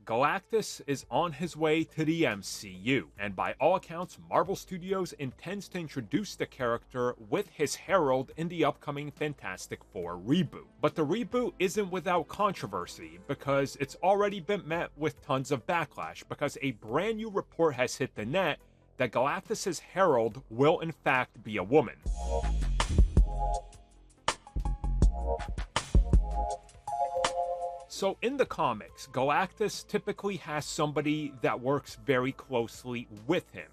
Galactus is on his way to the MCU, and by all accounts, Marvel Studios intends to introduce the character with his herald in the upcoming Fantastic Four reboot. But the reboot isn't without controversy, because it's already been met with tons of backlash, because a brand new report has hit the net that Galactus' herald will in fact be a woman. So in the comics, Galactus typically has somebody that works very closely with him.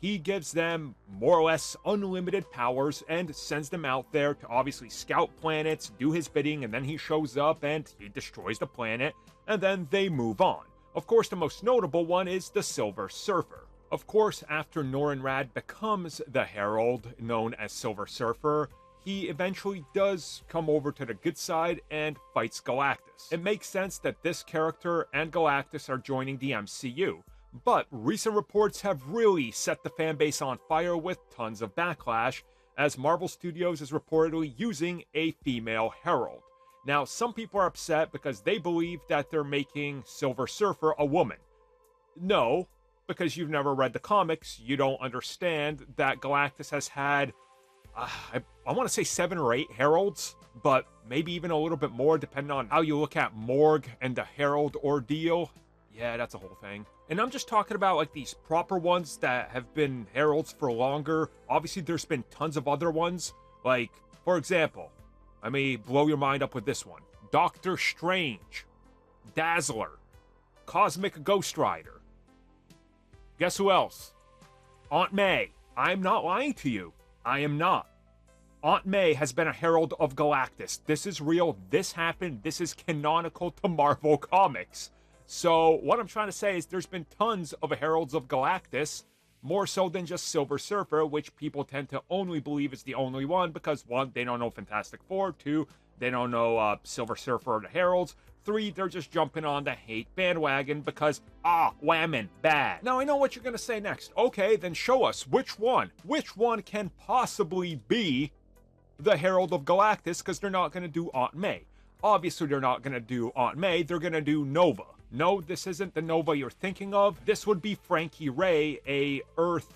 He gives them more or less unlimited powers and sends them out there to obviously scout planets, do his bidding, and then he shows up and he destroys the planet, and then they move on. Of course, the most notable one is the Silver Surfer. Of course, after Norrin Radd becomes the Herald, known as Silver Surfer, he eventually does come over to the good side and fights Galactus. It makes sense that this character and Galactus are joining the MCU, but recent reports have really set the fanbase on fire with tons of backlash, as Marvel Studios is reportedly using a female Herald. Now, some people are upset because they believe that they're making Silver Surfer a woman. No, because you've never read the comics, you don't understand that Galactus has had I want to say 7 or 8 heralds, but maybe even a little bit more depending on how you look at Morg and the herald ordeal. Yeah, that's a whole thing. And I'm just talking about like these proper ones that have been heralds for longer. Obviously, there's been tons of other ones. Like, for example, I may blow your mind up with this one. Doctor Strange, Dazzler, Cosmic Ghost Rider. Guess who else? Aunt May. I'm not lying to you. I am not. Aunt May has been a herald of Galactus. This is real. This happened. This is canonical to Marvel Comics. So what I'm trying to say is there's been tons of heralds of Galactus, more so than just Silver Surfer, which people tend to only believe is the only one because 1, they don't know Fantastic Four, 2, they don't know Silver Surfer or the heralds, 3, they're just jumping on the hate bandwagon because, whammon, bad. Now, I know what you're going to say next. Okay, then show us which one. Which one can possibly be the Herald of Galactus, because they're not going to do Aunt May. Obviously, they're not going to do Aunt May. They're going to do Nova. No, this isn't the Nova you're thinking of. This would be Frankie Ray, a Earth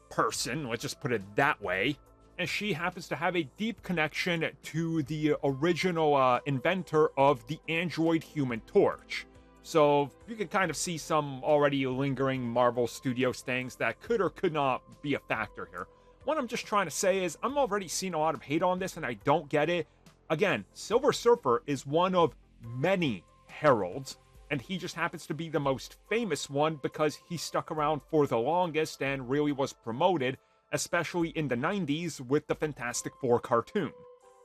person. Let's just put it that way. And she happens to have a deep connection to the original inventor of the android Human Torch. So you can kind of see some already lingering Marvel Studios things that could or could not be a factor here. What I'm just trying to say is I'm already seeing a lot of hate on this and I don't get it. Again, Silver Surfer is one of many heralds, and he just happens to be the most famous one because he stuck around for the longest and really was promoted, especially in the 90s with the Fantastic Four cartoon.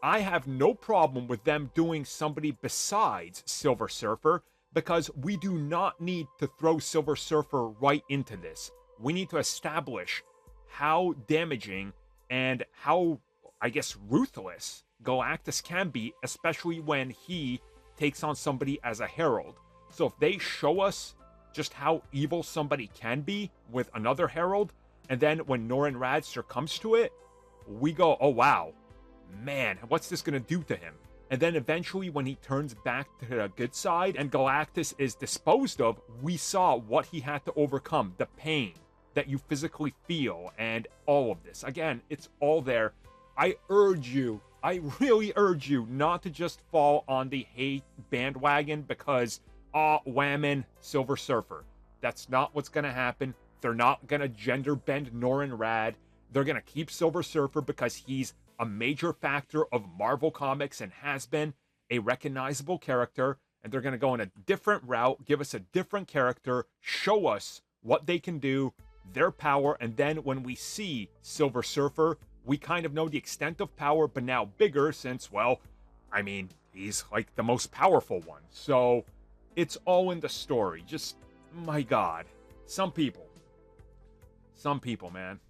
I have no problem with them doing somebody besides Silver Surfer because we do not need to throw Silver Surfer right into this. We need to establish how damaging and how, I guess, ruthless Galactus can be, especially when he takes on somebody as a herald. So if they show us just how evil somebody can be with another herald, and then when Norrin Radd succumbs to it, we go, oh wow, man, what's this going to do to him? And then eventually when he turns back to the good side and Galactus is disposed of, we saw what he had to overcome, the pain that you physically feel and all of this. Again, it's all there. I really urge you not to just fall on the hate bandwagon because, whammon, Silver Surfer. That's not what's going to happen. They're not going to gender bend Norrin Radd. They're going to keep Silver Surfer because he's a major factor of Marvel Comics and has been a recognizable character. And they're going to go in a different route, give us a different character, show us what they can do, their power. And then when we see Silver Surfer, we kind of know the extent of power, but now bigger since, well, I mean, he's like the most powerful one. So it's all in the story. Just, my God, some people, man.